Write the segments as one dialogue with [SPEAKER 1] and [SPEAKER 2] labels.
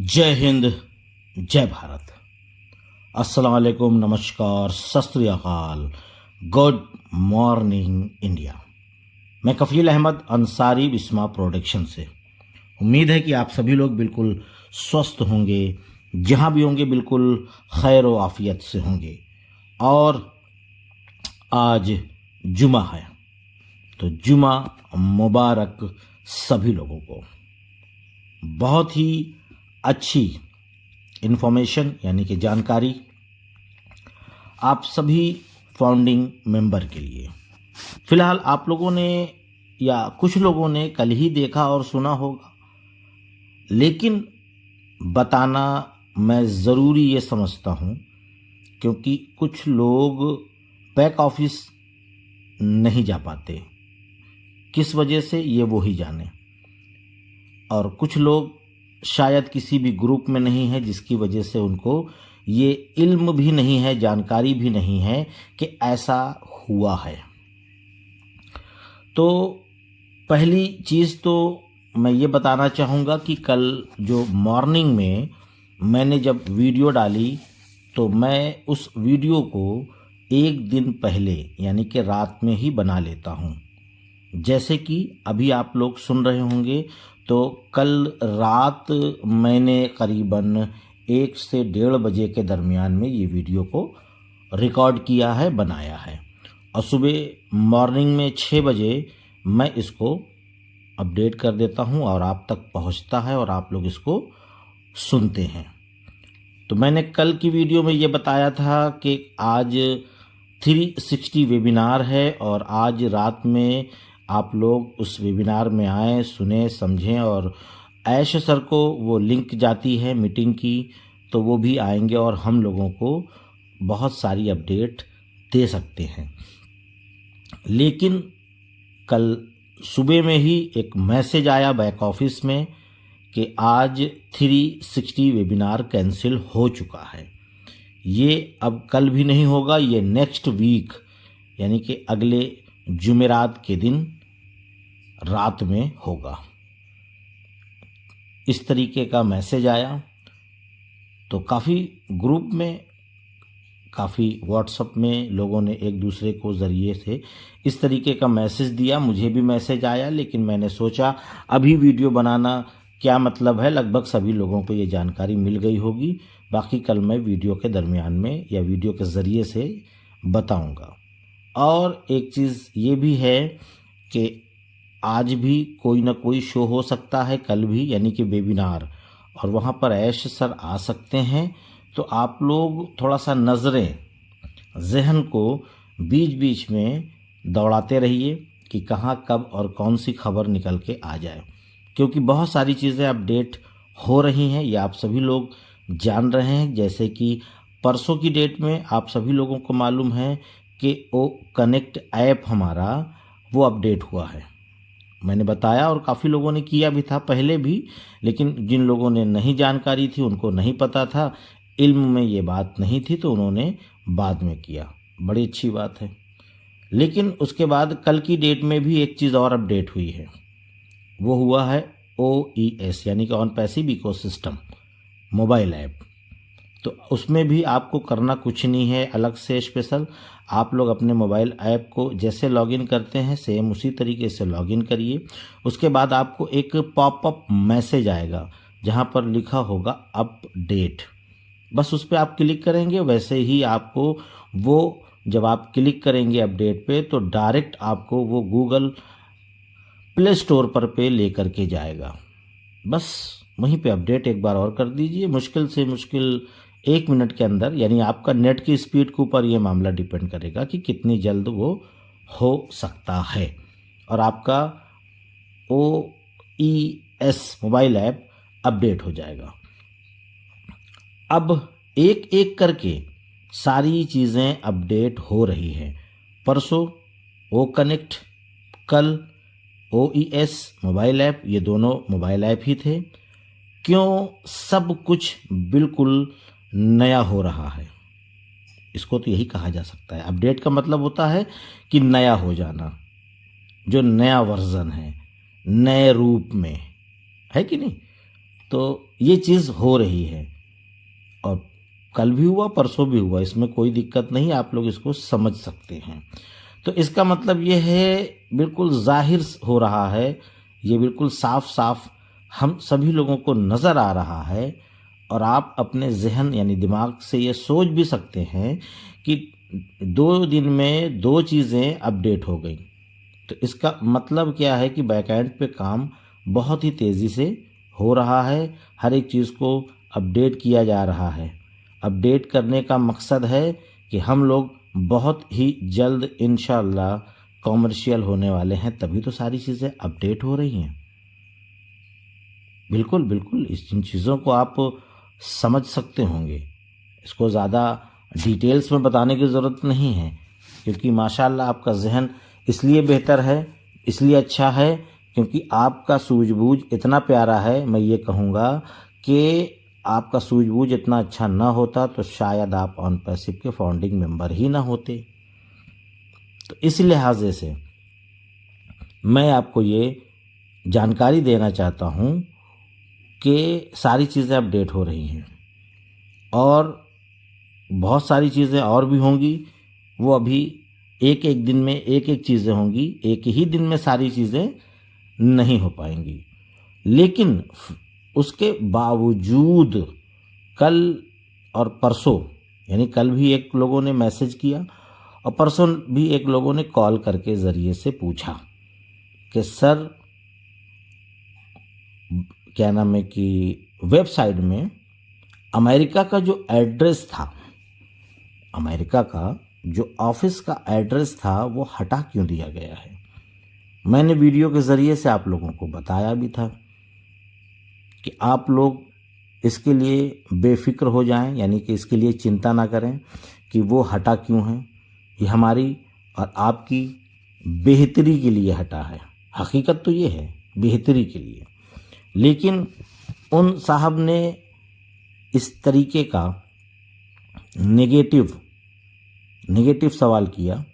[SPEAKER 1] जय हिंद, जय भारत। अस्सलाम वालेकुम, नमस्कार, सत श्री अकाल, गुड मॉर्निंग इंडिया। मैं कफील अहमद अंसारी बिस्मा प्रोडक्शन से। उम्मीद है कि आप सभी लोग बिल्कुल स्वस्थ होंगे, जहां भी होंगे बिल्कुल खैर व आफियत से होंगे। और आज जुमा है, तो जुमा मुबारक सभी लोगों को। बहुत ही अच्छी इन्फॉर्मेशन यानी कि जानकारी आप सभी फाउंडिंग मेंबर के लिए। फिलहाल आप लोगों ने या कुछ लोगों ने कल ही देखा और सुना होगा, लेकिन बताना मैं ज़रूरी ये समझता हूँ क्योंकि कुछ लोग बैक ऑफिस नहीं जा पाते, किस वजह से ये वो ही जाने। और कुछ लोग शायद किसी भी ग्रुप में नहीं है, जिसकी वजह से उनको ये इल्म भी नहीं है, जानकारी भी नहीं है कि ऐसा हुआ है। तो पहली चीज़ तो मैं ये बताना चाहूँगा कि कल जो मॉर्निंग में मैंने जब वीडियो डाली, तो मैं उस वीडियो को एक दिन पहले यानी कि रात में ही बना लेता हूँ। जैसे कि अभी आप लोग सुन रहे होंगे, तो कल रात मैंने करीबन 1 से 1:30 बजे के दरमियान में ये वीडियो को रिकॉर्ड किया है, बनाया है। और सुबह मॉर्निंग में 6 बजे मैं इसको अपडेट कर देता हूँ और आप तक पहुँचता है और आप लोग इसको सुनते हैं। तो मैंने कल की वीडियो में ये बताया था कि आज 360 वेबिनार है और आज रात में आप लोग उस वेबिनार में आएँ, सुने, समझें। और ऐश सर को वो लिंक जाती है मीटिंग की, तो वो भी आएंगे और हम लोगों को बहुत सारी अपडेट दे सकते हैं। लेकिन कल सुबह में ही एक मैसेज आया बैक ऑफिस में कि आज 360 वेबिनार कैंसिल हो चुका है। ये अब कल भी नहीं होगा, ये नेक्स्ट वीक यानी कि अगले जुमेरात के दिन रात में होगा। इस तरीके का मैसेज आया। तो काफ़ी ग्रुप में, काफ़ी व्हाट्सएप में लोगों ने एक दूसरे को ज़रिए से इस तरीके का मैसेज दिया। मुझे भी मैसेज आया, लेकिन मैंने सोचा अभी वीडियो बनाना क्या मतलब है, लगभग सभी लोगों को ये जानकारी मिल गई होगी। बाकी कल मैं वीडियो के दरमियान में या वीडियो के ज़रिए से बताऊंगा। और एक चीज़ ये भी है कि आज भी कोई ना कोई शो हो सकता है, कल भी, यानी कि वेबिनार, और वहाँ पर ऐश सर आ सकते हैं। तो आप लोग थोड़ा सा नज़रें, जहन को बीच बीच में दौड़ाते रहिए कि कहाँ, कब और कौन सी खबर निकल के आ जाए, क्योंकि बहुत सारी चीज़ें अपडेट हो रही हैं, ये आप सभी लोग जान रहे हैं। जैसे कि परसों की डेट में आप सभी लोगों को मालूम है कि ओ कनेक्ट ऐप हमारा वो अपडेट हुआ है। मैंने बताया और काफ़ी लोगों ने किया भी था पहले भी, लेकिन जिन लोगों ने नहीं जानकारी थी, उनको नहीं पता था, इल्म में ये बात नहीं थी, तो उन्होंने बाद में किया। बड़ी अच्छी बात है। लेकिन उसके बाद कल की डेट में भी एक चीज़ और अपडेट हुई है, वो हुआ है OES यानी कि on passive ecosystem mobile app. तो उसमें भी आपको करना कुछ नहीं है अलग से स्पेशल। आप लोग अपने मोबाइल ऐप को जैसे लॉगिन करते हैं सेम उसी तरीके से लॉगिन करिए। उसके बाद आपको एक पॉपअप मैसेज आएगा जहां पर लिखा होगा अपडेट। बस उस पर आप क्लिक करेंगे। वैसे ही आपको वो, जब आप क्लिक करेंगे अपडेट पे, तो डायरेक्ट आपको वो गूगल प्ले स्टोर पे लेकर के जाएगा। बस वहीं पे अपडेट एक बार और कर दीजिए। मुश्किल से मुश्किल 1 मिनट के अंदर, यानी आपका नेट की स्पीड के ऊपर ये मामला डिपेंड करेगा कि कितनी जल्द वो हो सकता है, और आपका OES मोबाइल ऐप अपडेट हो जाएगा। अब एक एक करके सारी चीज़ें अपडेट हो रही हैं। परसों ओ कनेक्ट, कल OES मोबाइल ऐप, ये दोनों मोबाइल ऐप ही थे। क्यों सब कुछ बिल्कुल नया हो रहा है, इसको तो यही कहा जा सकता है। अपडेट का मतलब होता है कि नया हो जाना, जो नया वर्जन है, नए रूप में, है कि नहीं। तो ये चीज़ हो रही है और कल भी हुआ, परसों भी हुआ, इसमें कोई दिक्कत नहीं, आप लोग इसको समझ सकते हैं। तो इसका मतलब ये है, बिल्कुल जाहिर हो रहा है, ये बिल्कुल साफ साफ हम सभी लोगों को नज़र आ रहा है और आप अपने जहन यानी दिमाग से ये सोच भी सकते हैं कि 2 दिन में 2 चीज़ें अपडेट हो गई। तो इसका मतलब क्या है कि बैकएंड पे काम बहुत ही तेज़ी से हो रहा है, हर एक चीज़ को अपडेट किया जा रहा है। अपडेट करने का मकसद है कि हम लोग बहुत ही जल्द इंशाअल्लाह कॉमर्शियल होने वाले हैं, तभी तो सारी चीज़ें अपडेट हो रही हैं। बिल्कुल बिल्कुल, इन चीज़ों को आप समझ सकते होंगे, इसको ज़्यादा डिटेल्स में बताने की ज़रूरत नहीं है, क्योंकि माशाअल्लाह आपका जहन इसलिए बेहतर है, इसलिए अच्छा है, क्योंकि आपका सूझबूझ इतना प्यारा है। मैं ये कहूँगा कि आपका सूझबूझ इतना अच्छा ना होता तो शायद आप ऑन पैसिव के फाउंडिंग मेंबर ही ना होते। तो इस लिहाजे से मैं आपको ये जानकारी देना चाहता हूँ कि सारी चीज़ें अपडेट हो रही हैं और बहुत सारी चीज़ें और भी होंगी, वो अभी एक एक दिन में एक एक चीज़ें होंगी, एक ही दिन में सारी चीज़ें नहीं हो पाएंगी। लेकिन उसके बावजूद कल और परसों, यानी कल भी एक लोगों ने मैसेज किया और परसों भी एक लोगों ने कॉल करके ज़रिए से पूछा कि सर क्या नाम है कि वेबसाइट में अमेरिका का जो एड्रेस था, अमेरिका का जो ऑफिस का एड्रेस था वो हटा क्यों दिया गया है। मैंने वीडियो के ज़रिए से आप लोगों को बताया भी था कि आप लोग इसके लिए बेफिक्र हो जाएं, यानी कि इसके लिए चिंता ना करें कि वो हटा क्यों है। ये हमारी और आपकी बेहतरी के लिए हटा है, हकीकत तो ये है, बेहतरी के लिए। लेकिन उन साहब ने इस तरीके का नेगेटिव सवाल किया,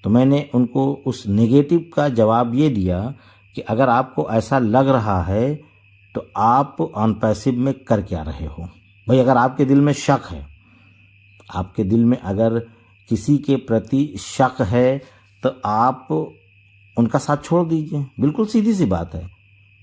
[SPEAKER 1] तो मैंने उनको उस नेगेटिव का जवाब ये दिया कि अगर आपको ऐसा लग रहा है तो आप ऑन पैसिव में कर क्या रहे हो। भाई अगर आपके दिल में शक है, आपके दिल में अगर किसी के प्रति शक है तो आप उनका साथ छोड़ दीजिए, बिल्कुल सीधी सी बात है।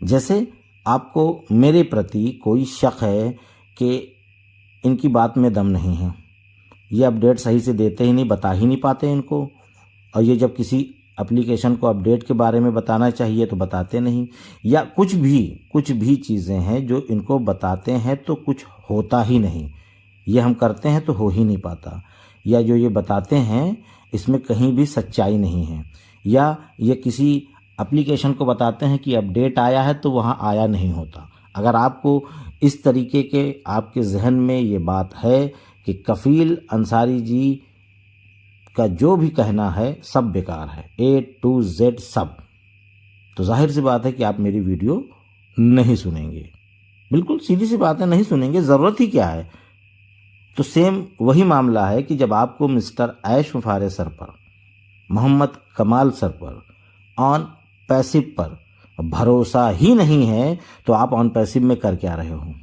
[SPEAKER 1] जैसे आपको मेरे प्रति कोई शक है कि इनकी बात में दम नहीं है, ये अपडेट सही से देते ही नहीं, बता ही नहीं पाते इनको, और ये जब किसी एप्लीकेशन को अपडेट के बारे में बताना चाहिए तो बताते नहीं, या कुछ भी चीज़ें हैं जो इनको बताते हैं तो कुछ होता ही नहीं, ये हम करते हैं तो हो ही नहीं पाता, या जो ये बताते हैं इसमें कहीं भी सच्चाई नहीं है, या ये किसी एप्लीकेशन को बताते हैं कि अपडेट आया है तो वहाँ आया नहीं होता। अगर आपको इस तरीके के आपके जहन में ये बात है कि कफील अंसारी जी का जो भी कहना है सब बेकार है, A to Z सब, तो जाहिर सी बात है कि आप मेरी वीडियो नहीं सुनेंगे, बिल्कुल सीधी सी बात है, नहीं सुनेंगे, ज़रूरत ही क्या है। तो सेम वही मामला है कि जब आपको मिस्टर ऐश मुफारे सर पर, मोहम्मद कमाल सर पर ऑन पैसिव पर भरोसा ही नहीं है तो आप ऑन पैसिव में कर क्या रहे हो।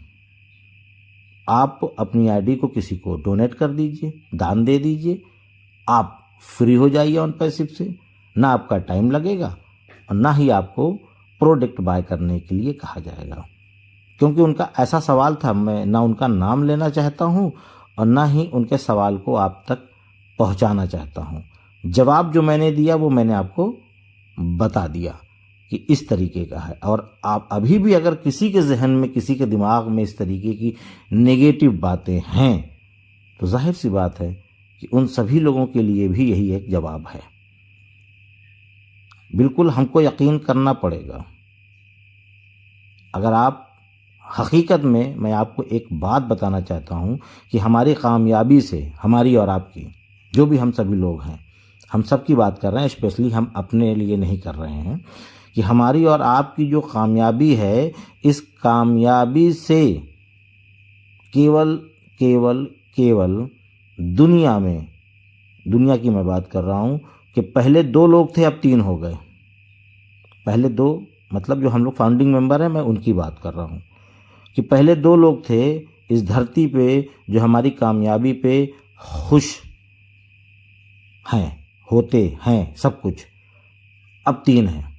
[SPEAKER 1] आप अपनी आईडी को किसी को डोनेट कर दीजिए, दान दे दीजिए, आप फ्री हो जाइए ऑन पैसिव से, ना आपका टाइम लगेगा और ना ही आपको प्रोडक्ट बाय करने के लिए कहा जाएगा। क्योंकि उनका ऐसा सवाल था, मैं ना उनका नाम लेना चाहता हूं और ना ही उनके सवाल को आप तक पहुंचाना चाहता हूं। जवाब जो मैंने दिया वो मैंने आपको बता दिया कि इस तरीके का है। और आप अभी भी अगर किसी के जहन में, किसी के दिमाग में इस तरीके की नेगेटिव बातें हैं तो जाहिर सी बात है कि उन सभी लोगों के लिए भी यही एक जवाब है। बिल्कुल हमको यकीन करना पड़ेगा। अगर आप हकीकत में, मैं आपको एक बात बताना चाहता हूँ कि हमारी कामयाबी से, हमारी और आपकी, जो भी हम सभी लोग हैं, हम सब की बात कर रहे हैं, स्पेशली हम अपने लिए नहीं कर रहे हैं, कि हमारी और आपकी जो कामयाबी है, इस कामयाबी से केवल केवल केवल दुनिया में, दुनिया की मैं बात कर रहा हूँ कि पहले 2 लोग थे अब 3 हो गए। पहले 2 मतलब जो हम लोग फाउंडिंग मेंबर हैं, मैं उनकी बात कर रहा हूँ। कि पहले 2 लोग थे इस धरती पे जो हमारी कामयाबी पे खुश हैं, होते हैं सब कुछ, अब 3 हैं।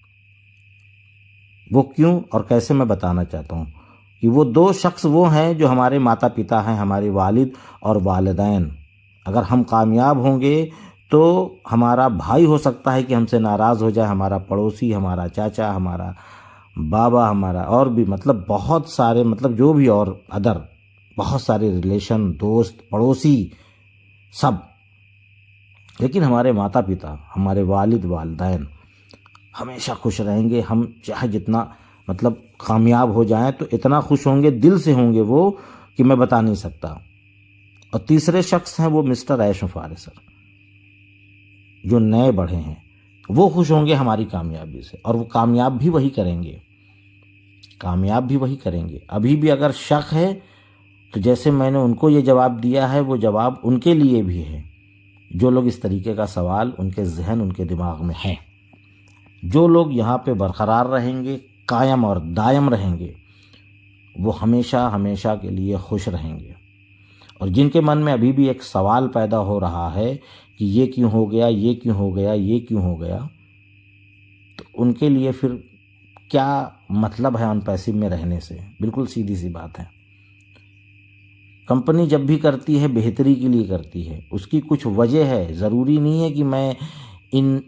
[SPEAKER 1] वो क्यों और कैसे मैं बताना चाहता हूँ कि वो 2 शख्स वो हैं जो हमारे माता पिता हैं, हमारे वालिद और वालिदैन। अगर हम कामयाब होंगे तो हमारा भाई हो सकता है कि हमसे नाराज़ हो जाए, हमारा पड़ोसी, हमारा चाचा, हमारा बाबा, हमारा और भी मतलब बहुत सारे मतलब जो भी और अदर बहुत सारे रिलेशन, दोस्त, पड़ोसी सब। लेकिन हमारे माता पिता, हमारे वालिद वालिदैन हमेशा खुश रहेंगे। हम चाहे जितना मतलब कामयाब हो जाएं तो इतना खुश होंगे, दिल से होंगे वो कि मैं बता नहीं सकता। और तीसरे शख्स हैं वो मिस्टर ऐशो फारे सर, जो नए बढ़े हैं। वो खुश होंगे हमारी कामयाबी से और वो कामयाब भी वही करेंगे, कामयाब भी वही करेंगे। अभी भी अगर शक है तो जैसे मैंने उनको ये जवाब दिया है वो जवाब उनके लिए भी है, जो लोग इस तरीके का सवाल उनके जहन, उनके दिमाग में है। जो लोग यहाँ पे बरकरार रहेंगे, कायम और दायम रहेंगे, वो हमेशा हमेशा के लिए खुश रहेंगे। और जिनके मन में अभी भी एक सवाल पैदा हो रहा है कि ये क्यों हो गया, ये क्यों हो गया, ये क्यों हो गया, तो उनके लिए फिर क्या मतलब है अनपैसिव में रहने से। बिल्कुल सीधी सी बात है। कंपनी जब भी करती है बेहतरी के लिए करती है, उसकी कुछ वजह है। ज़रूरी नहीं है कि मैं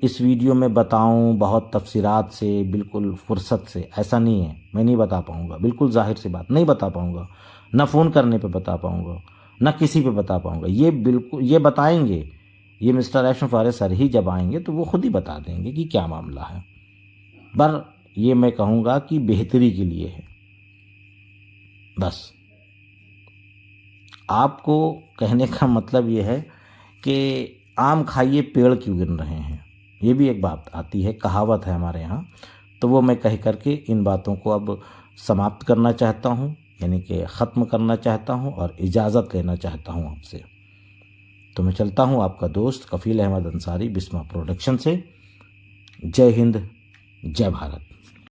[SPEAKER 1] इस वीडियो में बताऊं बहुत तफसीरात से, बिल्कुल फुर्सत से, ऐसा नहीं है। मैं नहीं बता पाऊंगा, बिल्कुल जाहिर सी बात, नहीं बता पाऊंगा। ना फ़ोन करने पे बता पाऊंगा, ना किसी पे बता पाऊंगा। ये बिल्कुल ये बताएंगे, ये मिस्टर ऐशो फारे सर ही जब आएंगे तो वो खुद ही बता देंगे कि क्या मामला है। पर ये मैं कहूँगा कि बेहतरी के लिए है बस। आपको कहने का मतलब ये है कि आम खाइए पेड़ क्यों गिन रहे हैं, ये भी एक बात आती है, कहावत है हमारे यहाँ। तो वो मैं कह करके इन बातों को अब समाप्त करना चाहता हूँ, यानी कि ख़त्म करना चाहता हूँ और इजाज़त लेना चाहता हूँ आपसे। तो मैं चलता हूँ, आपका दोस्त कफ़ील अहमद अंसारी, बिस्मा प्रोडक्शन से। जय हिंद, जय भारत।